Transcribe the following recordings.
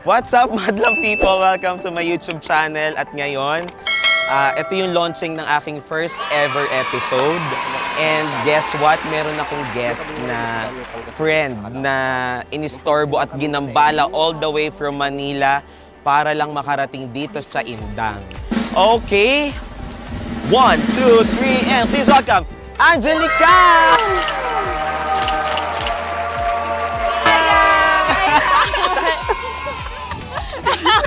What's up, madlang people? Welcome to my YouTube channel. At ngayon, ito yung launching ng aking first ever episode. And guess what? Meron akong guest na friend na inistorbo at ginambala all the way from Manila para lang makarating dito sa Indang. Okay? 1, 2, 3, and please welcome Angelica!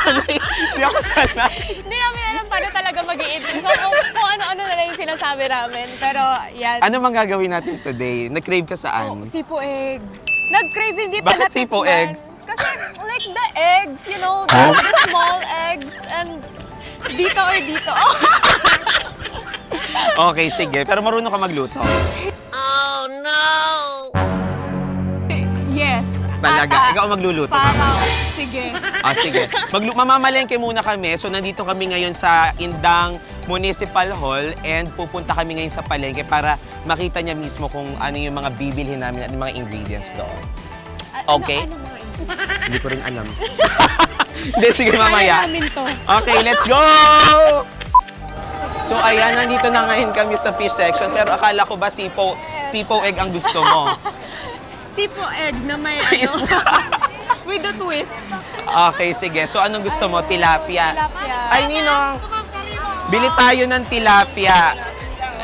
Hindi ako sanay. Hindi namin alam paano talaga mag-i-intro. So, kung ano-ano na lang yung sinasabi namin. Pero, yan. Ano mang gagawin natin today? Nag-crave ka saan? Sipo eggs. Nag-crave, hindi pa Bakit sipo natikman. eggs? Kasi, like the eggs, you know, the small eggs, and dito or dito. Okay, sige. Pero marunong ka magluto. Yes. Talaga? Ikaw ang magluluto? Parang, sige. Sige. Mamamalengke muna kami. So, nandito kami ngayon sa Indang Municipal Hall and pupunta kami ngayon sa palengke para makita niya mismo kung ano yung mga bibilhin namin at yung mga ingredients doon. Okay? Ano mga ingredients? Hindi ko rin alam. Hindi, sige mamaya. Kaya namin to. Okay, let's go! So, ayan, nandito na ngayon kami sa fish section. Pero akala ko ba sipo egg ang gusto mo? Sipo egg na may with the twist. Okay, sige. So, anong gusto mo? Tilapia? Tilapia. Ay, Ninong! Bili tayo ng tilapia.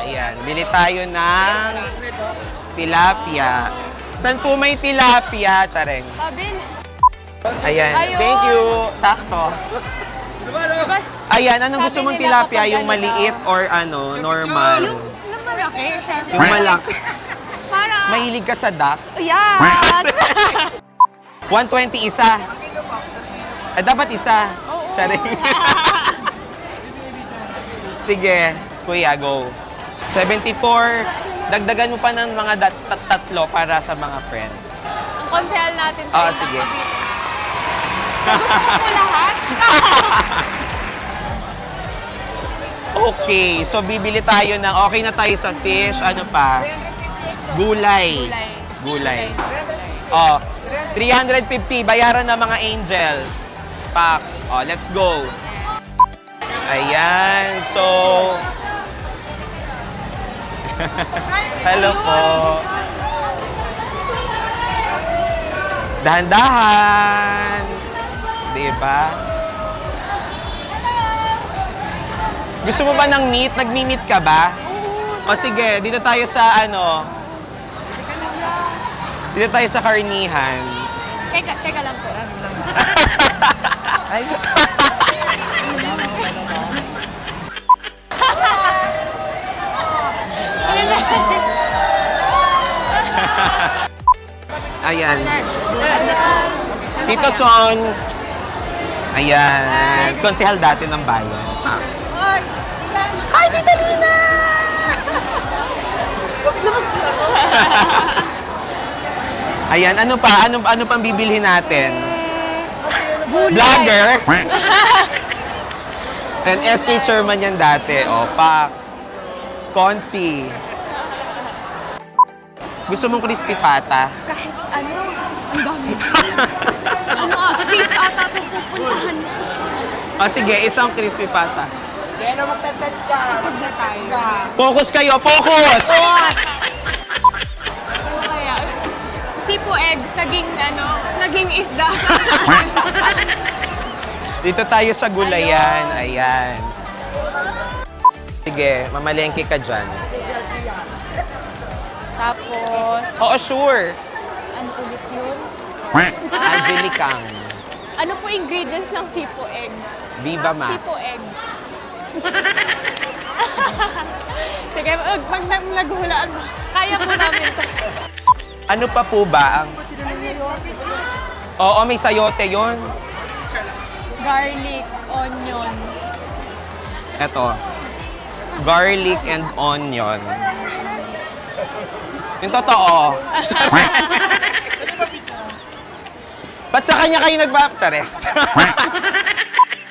Ayan, bili tayo ng tilapia. Saan po may tilapia? Tsareng. Sabi, Ayan, Ayun. thank you. Sakto. bas, Ayan, anong gusto Sabi mong nila tilapia? kapag Yung ano maliit daw? or ano, normal? yung malaki. Yung malaki. Para, Mahilig ka sa duck? yeah. 120 isa. Dapat isa. Tsareng. Sige, kuya, go. 74. Dagdagan mo pa ng mga tatlo para sa mga friends. Ang konsehal natin sa Indang Sige. Cavite. So, gusto mo lahat? Okay, so bibili tayo ng, okay na tayo sa fish, ano pa? Gulay. Gulay. Oh, 350, bayaran ng mga angels. Pak. Oh, let's go. Ayan, so... Hello po. Dahan-dahan. Diba? Gusto mo ba ng meat? Nagmi-meat ka ba? O sige, dito tayo sa ano. Dito tayo sa karnihan. Teka lang po. Ay. Ayan. Tito Son. Ayan. Konsehal dati ng bayan. Hi, Tita Lina! Ayan, ano pa? Ano pang bibilhin natin? Vlogger? And SK Chairman yan dati. O, Pak. Consi. Gusto mong crispy pata? Kahit ano, ang dami. Please ata itong pupuntahan. O sige, isang crispy pata. Pagod na tayo. Focus kayo, focus! Kaya, sipo eggs, naging isda. Dito tayo sa gulayan. Ayan. Sige, mamalengke ka dyan. Tapos, Oo, sure. ano ulit yun? Angelicang. Ano po ingredients ng sipo eggs? Viva Max. Sipo eggs. Sige, pag naghulaan mo, kaya po namin to. Ano pa po ba ang... Oo, may sayote yon. Garlic, onion. Eto. Garlic and onion. Yung totoo. Ba't sa kanya kayo Chares?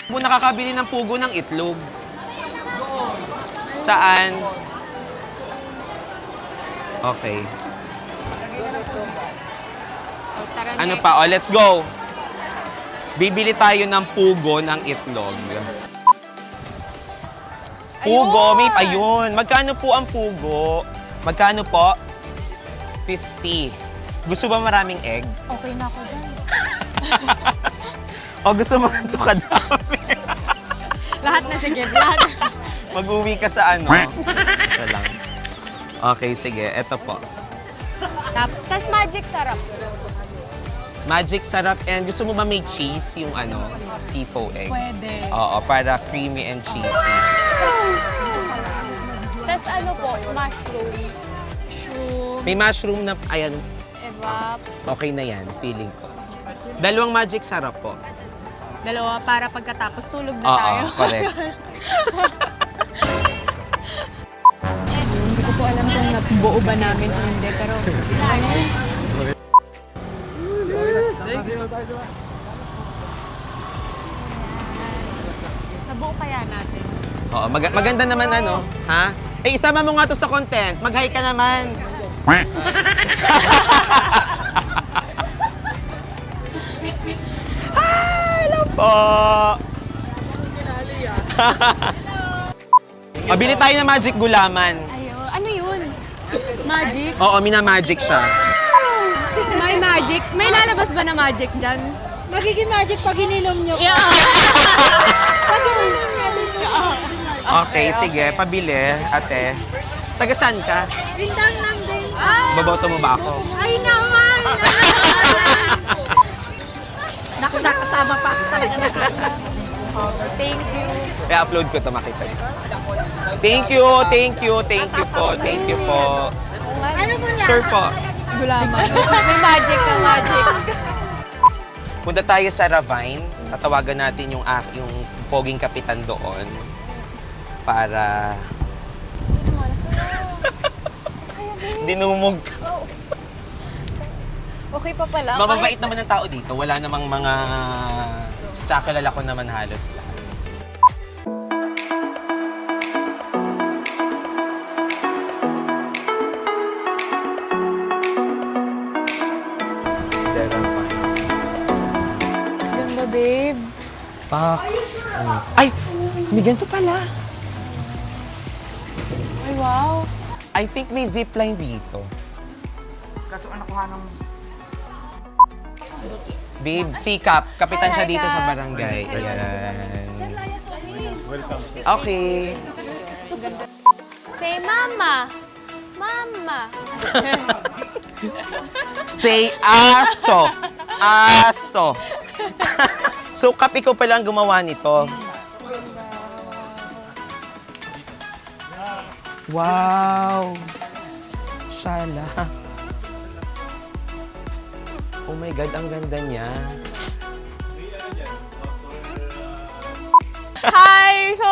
Kung nakakabili ng pugo ng itlog. Saan? Okay. Tara, Ano next. pa? Oh, let's go. Bibili tayo ng pugo ng itlog. Pugo, may ayun. Magkano po ang pugo? Magkano po? 50. Gusto ba maraming egg? Okay na ako dyan. O gusto mo ito kadami? Lahat na, sige. Lahat. Mag-uwi ka sa ano? Isa lang. Okay, sige. Ito po. Tapos magic sarap. Magic sarap. And gusto mo ba may cheese? Yung ano? Sifo egg? Pwede. Oo, para creamy and cheesy. Tapos ano po, mushroom. May mushroom na, ayan, Evap. okay na yan, feeling ko. Dalawang magic sarap po. Dalawa para pagkatapos tulog na Oo, tayo. correct. Hindi ko po alam kung nabuo ba namin o hindi, pero nabuo kaya natin. Oo, maganda naman ano, ha? Eh, isama mo nga to sa content. Mag-hi ka naman. Hello po! Mabili tayo ng magic gulaman. Ayun, ano yun? Magic? Oo, mina-magic siya. May magic? May lalabas ba na magic dyan? Magiging magic pag ininom nyo. Yeah. Pag ininom nyo. Okay, sige, pabili, ate. Taga saan ka? Bintang lang din. Baboto mo ba ako? Ay naman! Naku, nakasama pa ako talaga. Thank you. I-upload ko to makita niyo. Thank you, thank you, thank you po, thank you po. Ano mo na? Sir po, Gulaman. May magic ka, magic. punta tayo sa Ravine. Tatawagan natin yung poging kapitan doon para dinumog. Okay pa pala. Mababait naman ang tao dito. Wala namang mga tsakalala ko naman halos lahat. Ganda, babe. Pak. Ay! May ganito pala. Ay, wow. I think may zipline dito. Kaso anak ko ng... Babe, sikap. Kapitan Hi, siya hi, dito Kap. sa barangay. Ayan. Okay. Say, mama. Mama. Say aso. Aso. So, Kap, ikaw pala ang gumawa nito. Wow. Shala. Oh my God, ang ganda niya. Hi! So,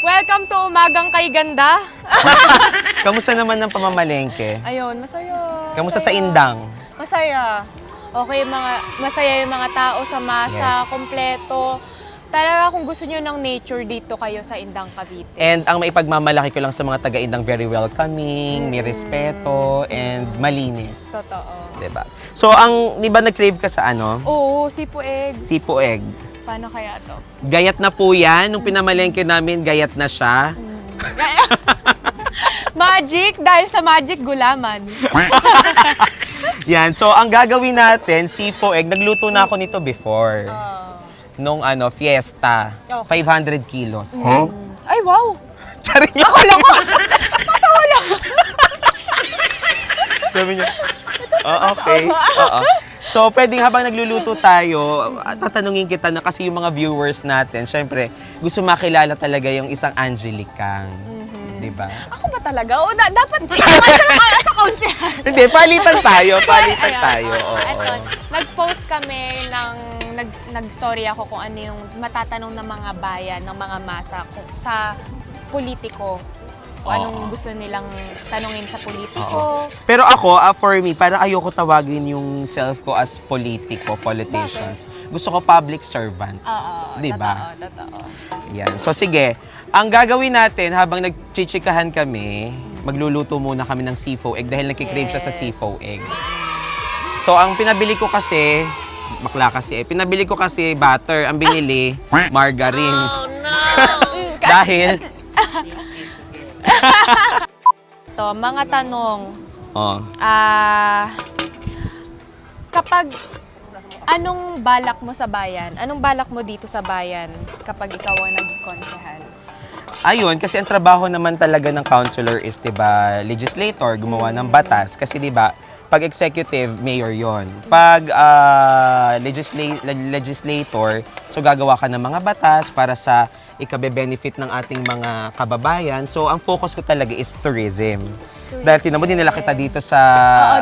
welcome to Umagang Kay Ganda. Kamusta naman ang pamamalengke? Ayun, masaya. Kamusta sa Masaya. Indang? Masaya. Okay, masaya yung mga tao sa masa, Yes. kompleto. Talaga kung gusto nyo ng nature dito kayo sa Indang, Cavite. And ang maipagmamalaki ko lang sa mga taga-Indang, very welcoming, may respeto, and malinis. Totoo. Diba? So, di ba nag-crave ka sa ano? Oo, sipo eggs. Sipo egg. Paano kaya to? Gayat na po yan. Nung pinamalengke namin, gayat na siya. Magic, dahil sa magic, gulaman. Yan. So, ang gagawin natin, sipo egg, nagluto na ako nito before. Nung fiesta. Okay. 500 kilos. Ay, wow! Charing lang. Ako lang ko! Sabi niya, okay. Oo. So, pwedeng habang nagluluto tayo, tatanungin kita na kasi yung mga viewers natin, syempre, gusto makilala talaga yung isang Angelique Kang. Di ba? Ako ba talaga? O, dapat sa council. Hindi, palitan tayo. Palitan Ayan. tayo. Oo. Eto, nag-post kami nag-story ako kung ano yung matatanong ng mga bayan, ng mga masa sa politiko. Kung anong gusto nilang tanungin sa politiko. Pero ako, for me, parang ayoko tawagin yung self ko as politicians. Gusto ko public servant. Oo, Di ba? Totoo. Yan. So sige, ang gagawin natin habang nagchichikahan kami, magluluto muna kami ng sifo egg dahil nagkikrave siya sa Yes. sifo egg. So ang pinabili ko kasi, bakla kasi eh. Pinabili ko kasi butter. Ang binili, margarine. Oh, no! Dahil, To, mga tanong. oh, Kapag anong balak mo sa bayan? Anong balak mo dito sa bayan kapag ikaw ang nag-konsehal? ayun, kasi ang trabaho naman talaga ng counselor is, di ba, legislator, gumawa ng batas. Kasi, di ba, pag executive, mayor yon. Pag legislator, so gagawa ka ng mga batas para sa ikabe-benefit ng ating mga kababayan. So, ang focus ko talaga is tourism. Dahil tinan mo, dinala kita dito sa...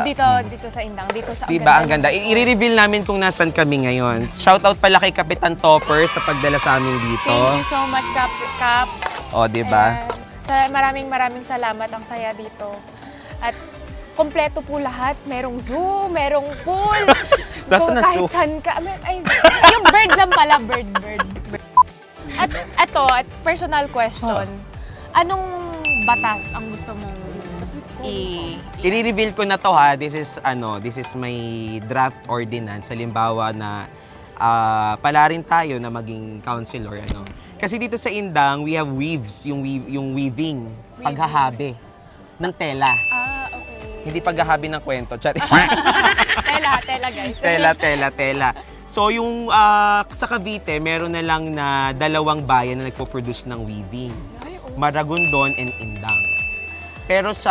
Oo, dito sa Indang. Dito sa Diba, ang ganda. I-reveal namin kung nasan kami ngayon. Shoutout pala kay Kapitan Topper sa pagdala sa amin dito. Thank you so much, Kap. O, diba? Maraming salamat. Ang saya dito. At kompleto po lahat. Merong zoo, merong pool. Nasaan na kahit zoo? saan ka. Yung bird lang pala, bird. At eto, personal question. Anong batas ang gusto mong I-reveal ko na to ha. This is my draft ordinance. Halimbawa na pala rin tayo na maging counselor. Kasi dito sa Indang, we have weaves, yung weaving, paghahabi ng tela. Okay. Hindi paghahabi ng kwento. Tela, guys. Tela. So, yung sa Cavite, meron na lang na 2 bayan na nagpo-produce ng weaving. Maragondon and Indang. Pero sa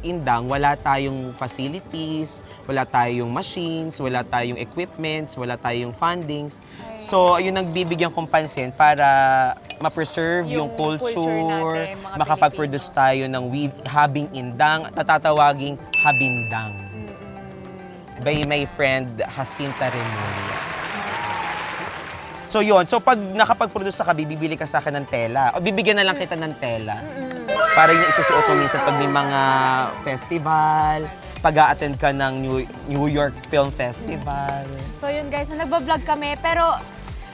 Indang, wala tayong facilities, wala tayong machines, wala tayong equipments, wala tayong fundings. So, ayun ang bibigyan kong pansin para ma-preserve yung culture natin, mga makapag-produce tayo ng habing Indang, tatawaging habindang. By my friend Jacinta Remulla. So yun, so pag nakapag-produce ka, bibili ka sa akin ng tela. O bibigyan na lang kita ng tela. Para yung isusuot mo minsan pag may mga festival, pag-a-attend ka ng New York Film Festival. So yun guys, nagbablog kami, pero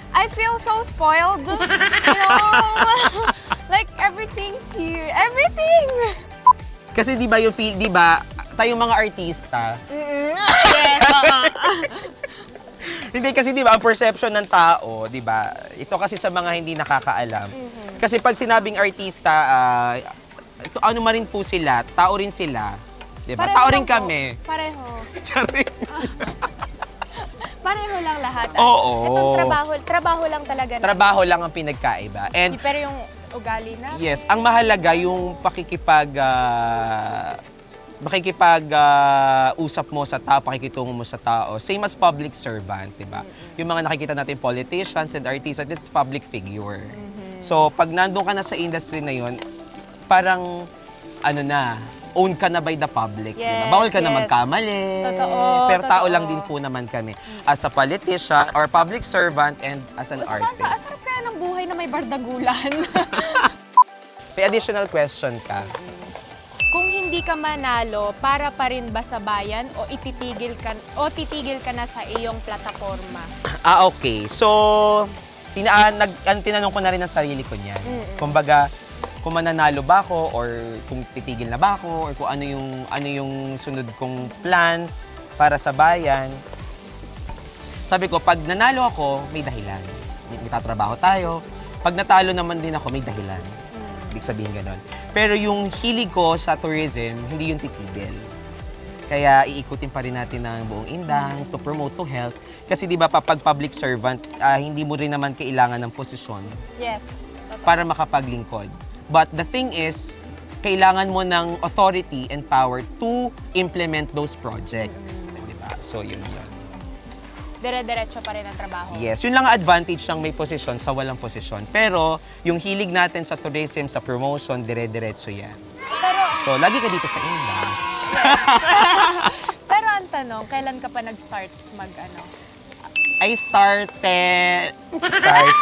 I feel so spoiled. You know? Like everything's here. Everything! Kasi di ba yung di ba, tayong mga artista, Yes, hindi kasi 'di ba ang perception ng tao, 'di ba? Ito kasi sa mga hindi nakakaalam. Kasi pag sinabing artista, ito ano man rin po sila, tao rin sila, 'di ba? Tao rin kami. Pareho. Charing. Pareho lang lahat. Oo. Itong trabaho lang talaga. Trabaho lang ang pinagkaiba. And Pero yung ugali na. yes, ang mahalaga yung usap mo sa tao, pakikitungo mo sa tao. Same as public servant, di ba? Yung mga nakikita natin politicians and artists, it's public figure. So, pag nandun ka na sa industry na yun, parang, own ka na by the public. Yes, diba? Bawal ka na yes. magkamali. Totoo, Pero tao totoo. lang din po naman kami. As a politician, or public servant, and as an artist. Saan kaya ng buhay na may bardagulan? May additional question ka. Kung hindi ka manalo, para pa rin ba sa bayan o titigil ka na sa iyong plataforma? Okay. So, tinanong ko na rin ang sarili ko niyan. Kumbaga, kung mananalo ba ako or kung titigil na ba ako or kung ano yung sunod kong plans para sa bayan. Sabi ko, pag nanalo ako, may dahilan. May tatrabaho tayo. Pag natalo naman din ako, may dahilan. Ibig sabihin ganon. Pero yung hilig ko sa tourism, hindi yung titigil. Kaya iikutin pa rin natin ang buong Indang to promote to health. Kasi di ba pag public servant, hindi mo rin naman kailangan ng posisyon Yes. Totoo. para makapaglingkod. But the thing is, kailangan mo ng authority and power to implement those projects. Di ba? So yun. Dire-diretso pa rin ang trabaho. Yes, yun lang ang advantage ng may posisyon sa walang posisyon. Pero yung hilig natin sa tourism, sa promotion, dire-diretso yan. So, lagi ka dito sa Indang. Pero ang tanong, kailan ka pa nag-start mag-ano? I started... Start.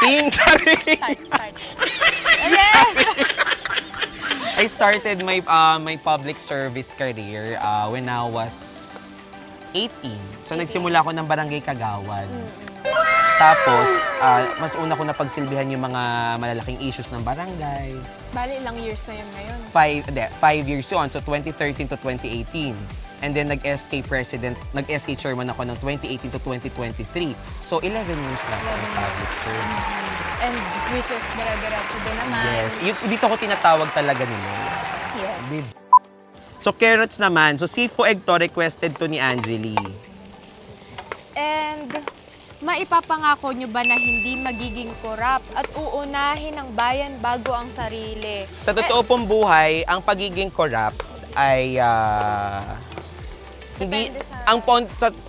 Yes! I started my public service career when I was 18. So, nagsimula ako ng Barangay Kagawad. Tapos, mas una ko napagsilbihan yung mga malalaking issues ng barangay. Bali, ilang years na yun ngayon? 5 years yun. So, 2013 to 2018. And then nag-SK president, nag-SK chairman ako ng 2018 to 2023. So 11 years na ako ng public service. And which is dire-diretso din naman. Yes. Dito ko tinatawag talaga nila. Yes. So carrots naman. So Sifo Egg to requested to ni Angeli. And maipapangako nyo ba na hindi magiging korap at uunahin ang bayan bago ang sarili? Sa totoo pong buhay, ang pagiging corrupt ay hindi Depende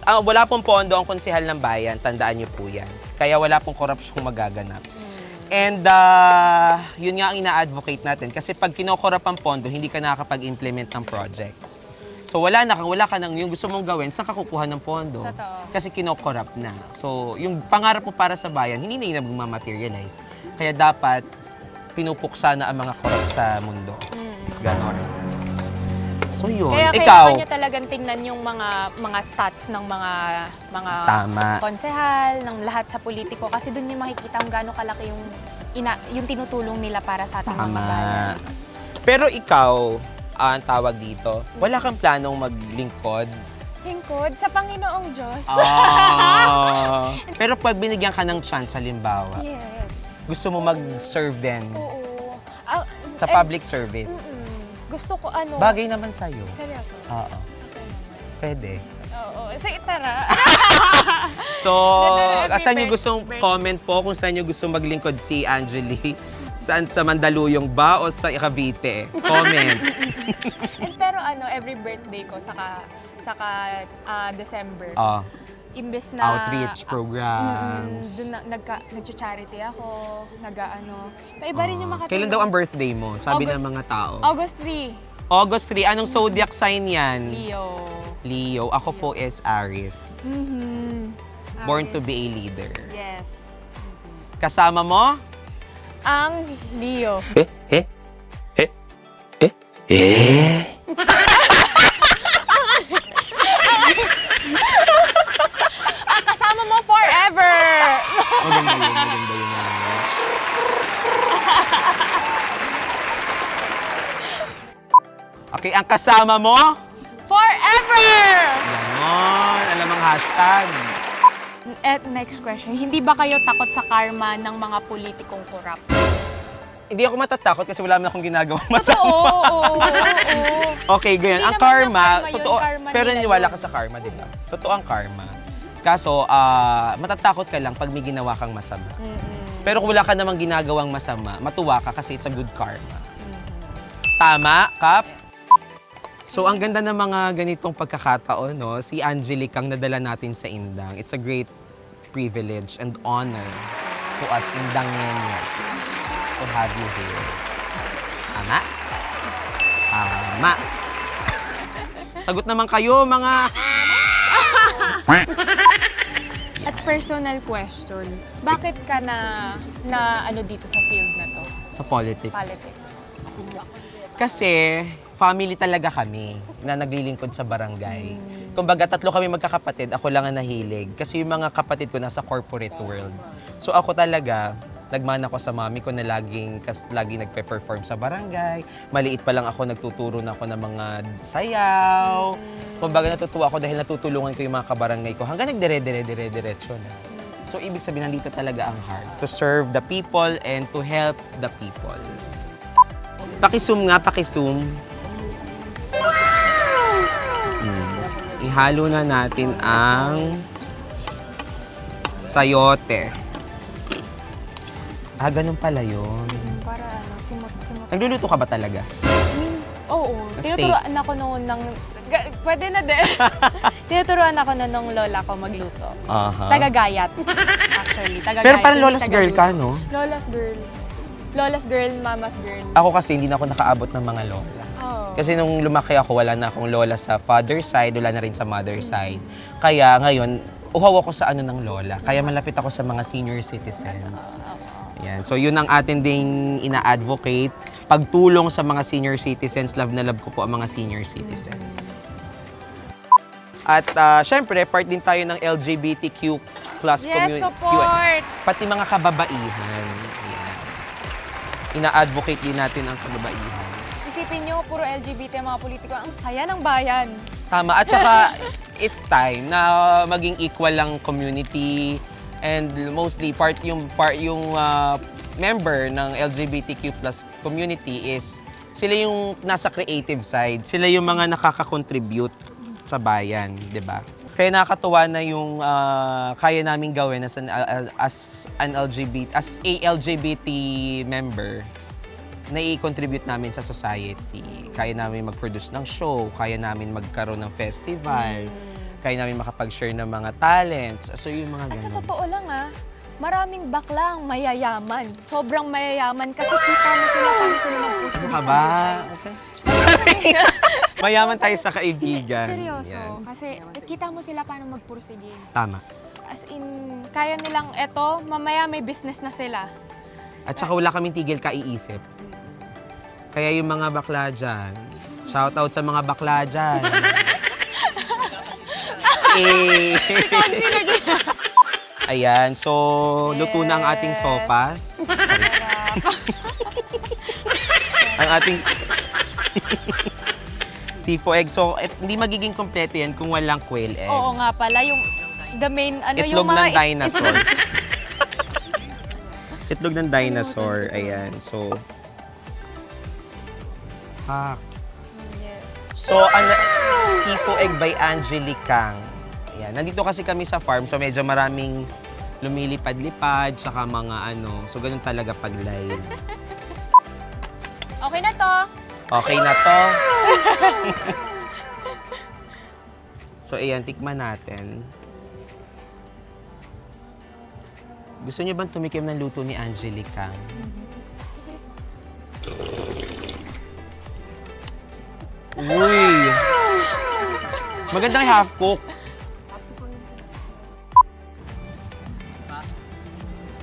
sa- wala pong pondo ang konsehal ng bayan, tandaan niyo po 'yan. Kaya wala pong korupsyon magaganap. And yun nga ang ina-advocate natin kasi pag kinokorap ang pondo, hindi ka nakakapag-implement ng projects. So wala ka nang yung gusto mong gawin, saan ka kukuha ng pondo? Totoo. Kasi kinokorap na. So yung pangarap mo para sa bayan, hindi na yun materialize. Kaya dapat pinupuksa na ang mga korap sa mundo. Ganon. So yun, Kaya ikaw. kailangan nyo talagang tingnan yung mga stats ng mga Tama. konsehal, ng lahat sa politiko. Kasi doon nyo makikita kung gaano kalaki yung tinutulong nila para sa ating mga bayan. Tama. Pero ikaw, ang tawag dito, wala kang planong maglingkod? Lingkod sa Panginoong Diyos. Pero pag binigyan ka ng chance, halimbawa, Yes. gusto mo mag-serve din Oo. sa public service. Gusto ko ano. Bagay naman sa'yo. Seryoso. Oo. Pwede. Oo. Sige, tara. So, Happy saan nyo birthday. gustong comment po kung saan nyo gusto maglingkod si Angeli? Saan, sa Mandaluyong ba o sa Cavite? Comment. And pero every birthday ko, saka December, imbes na Outreach programs. doon nag-charity ako, Paiba rin yung makatulong. Kailan daw ang birthday mo? Sabi August- ng mga tao. August 3, August 3. Anong zodiac sign yan? Leo. Leo. Ako po is Aries. Born to be a leader. Yes. Kasama mo? Ang Leo. Ang kasama mo forever! Maganda yun, maganda yun. Okay, ang kasama mo? Forever! Ganon, alam ang hashtag. At next question, hindi ba kayo takot sa karma ng mga politikong korap? Hindi ako matatakot kasi wala naman akong ginagawang Oo, masama. oo. Okay, ganyan. Hindi Ang naman karma, ang karma yun, totoo, karma pero nila naniwala yun. ka sa karma, di ba? Totoo ang karma. Kaso, matatakot ka lang pag may ginawa kang masama. Pero kung wala ka namang ginagawang masama, matuwa ka kasi it's a good karma. Tama, Kap? So, ang ganda ng mga ganitong pagkakataon, no? Si Angelique ang nadala natin sa Indang. It's a great privilege and honor to us Indangenyos to have you here. Tama? Tama. Sagot naman kayo, mga... At personal question, bakit ka na dito sa field na to? Sa politics. Politics. Kasi family talaga kami na naglilingkod sa barangay. Kumbaga, 3 kami magkakapatid, ako lang ang nahilig. Kasi yung mga kapatid ko nasa corporate world. So ako talaga, nagmana ko sa mami ko na laging nagpe-perform sa barangay. Maliit pa lang ako, nagtuturo na ako ng mga sayaw. Kumbaga, natutuwa ako dahil natutulungan ko yung mga kabarangay ko hanggang nagdire-diretso na. So, ibig sabihin, nandito talaga ang heart. To serve the people and to help the people. Pakisum nga, pakisum. Ihalo na natin ang sayote. Ganun pala yun. Para simot-simot. Nagluluto ka ba talaga? Oo. Steak. Tinuturuan ako noon ng... Pwede na din. Tinuturuan ako noon ng lola ko magluto. Aha. Tagagayat. Actually, tagagayat. Pero parang hindi lola's girl ka, no? Lola's girl. Lola's girl, mama's girl. Ako kasi hindi na ako nakaabot ng mga lola. Oh. Kasi nung lumaki ako, wala na akong lola sa father side, wala na rin sa mother side. Kaya ngayon, uhaw ako sa ano ng lola. Kaya malapit ako sa mga senior citizens. Yan. So yun ang atin ding ina-advocate. Pagtulong sa mga senior citizens, love na love ko po ang mga senior citizens. At syempre, part din tayo ng LGBTQ plus Yes, support! Pati mga kababaihan. Yan. Ina-advocate din natin ang kababaihan. Isipin nyo, puro LGBT ang mga politiko. Ang saya ng bayan. Tama. At saka, it's time na maging equal lang community and mostly yung member ng LGBTQ plus community is sila yung nasa creative side. Sila yung mga nakaka-contribute sa bayan, di ba? Kaya nakakatuwa na yung kaya naming gawin as a LGBT member na i-contribute namin sa society. Kaya namin mag-produce ng show, kaya namin magkaroon ng festival, kaya namin makapag-share ng mga talents. So yung mga At sa ganun. totoo lang maraming bakla ang mayayaman. Sobrang mayayaman kasi kita mo sila paano sila mag-pursige Ano ka sa ba? buhay. Okay. Mayaman tayo sa kaibigan. Seryoso. Yan. Kasi kita mo sila paano magpursige. Tama. As in, kaya nilang eto, mamaya may business na sila. At saka wala kaming tigil kaiisip. Kaya yung mga bakla dyan, shoutout sa mga bakla dyan. Ayan, so luto na ang ating sopas. Ang ating sifo egg. So, hindi magiging kompleto yan kung walang quail egg. Oo nga pala, yung the main, Itlog yung mga... ng dinosaur. Itlog ng dinosaur. Ayan, so... Yes. So, sifo egg by Angelica. Ayan, nandito kasi kami sa farm, so medyo maraming lumilipad-lipad, tsaka mga so ganun talaga pag live. Okay na to. Okay na to. So, ayan, tikman natin. Gusto niyo bang tumikim ng luto ni Angelica? Uy! Magandang half-cook.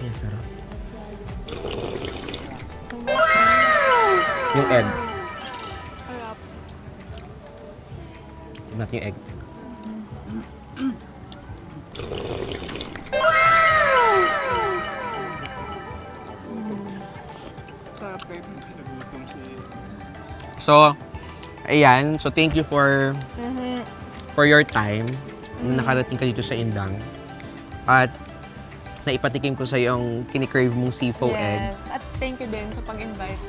Ayan, sarap. Yung egg. Tignan natin yung egg. So, ayan. So, thank you for your time. Nakarating ka dito sa Indang. At naipatikim ko sa iyo ang kinikrave mong sifo egg. Yes. At thank you din sa pag-invite.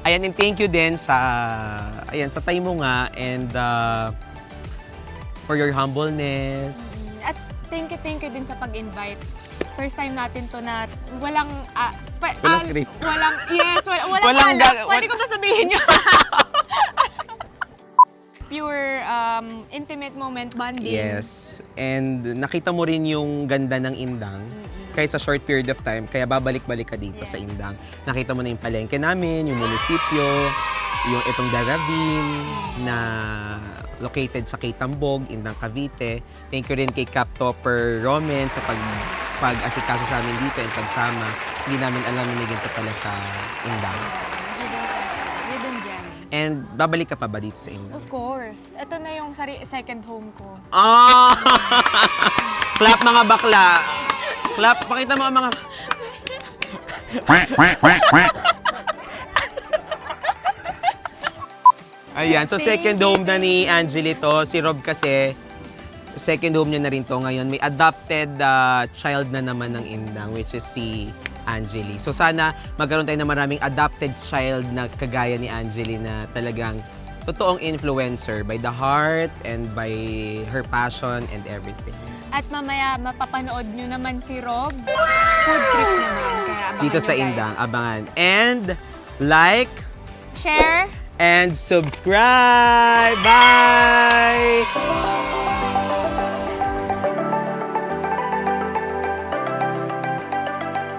Ayan, and thank you din sa time mo nga and for your humbleness. At thank you din sa pag-invite. First time natin to na walang... Walang script. Walang Walang alak. Pwede ko ba sabihin nyo? Pure intimate moment bonding. Yes. And nakita mo rin yung ganda ng Indang kahit sa short period of time, kaya babalik-balik ka dito sa Indang. Nakita mo na yung palengke namin, yung munisipyo, yung itong Daravin na located sa Kitambog, Indang, Cavite. Thank you rin kay Cap Topper Roman sa pag-asikaso sa amin dito and pagsama. Hindi namin alam na may ganito pala sa Indang. Hidden gem. And babalik ka pa ba dito sa Indang? Of course. Ito na yung second home ko. Ah! Clap mga bakla! Clap! Pakita mo ang mga... Ayan, so second home na ni Angeli to. Si Rob kasi, second home niya na rin to ngayon. May adopted child na naman ng Indang, which is si Angeli. So sana magkaroon tayo ng maraming adopted child na kagaya ni Angeli na talagang totoong influencer by the heart and by her passion and everything. At mamaya mapapanood nyo naman si Rob. Food trip naman. Kaya abangan Dito sa nyo, guys. Indang, abangan. And like Share. and subscribe! Bye!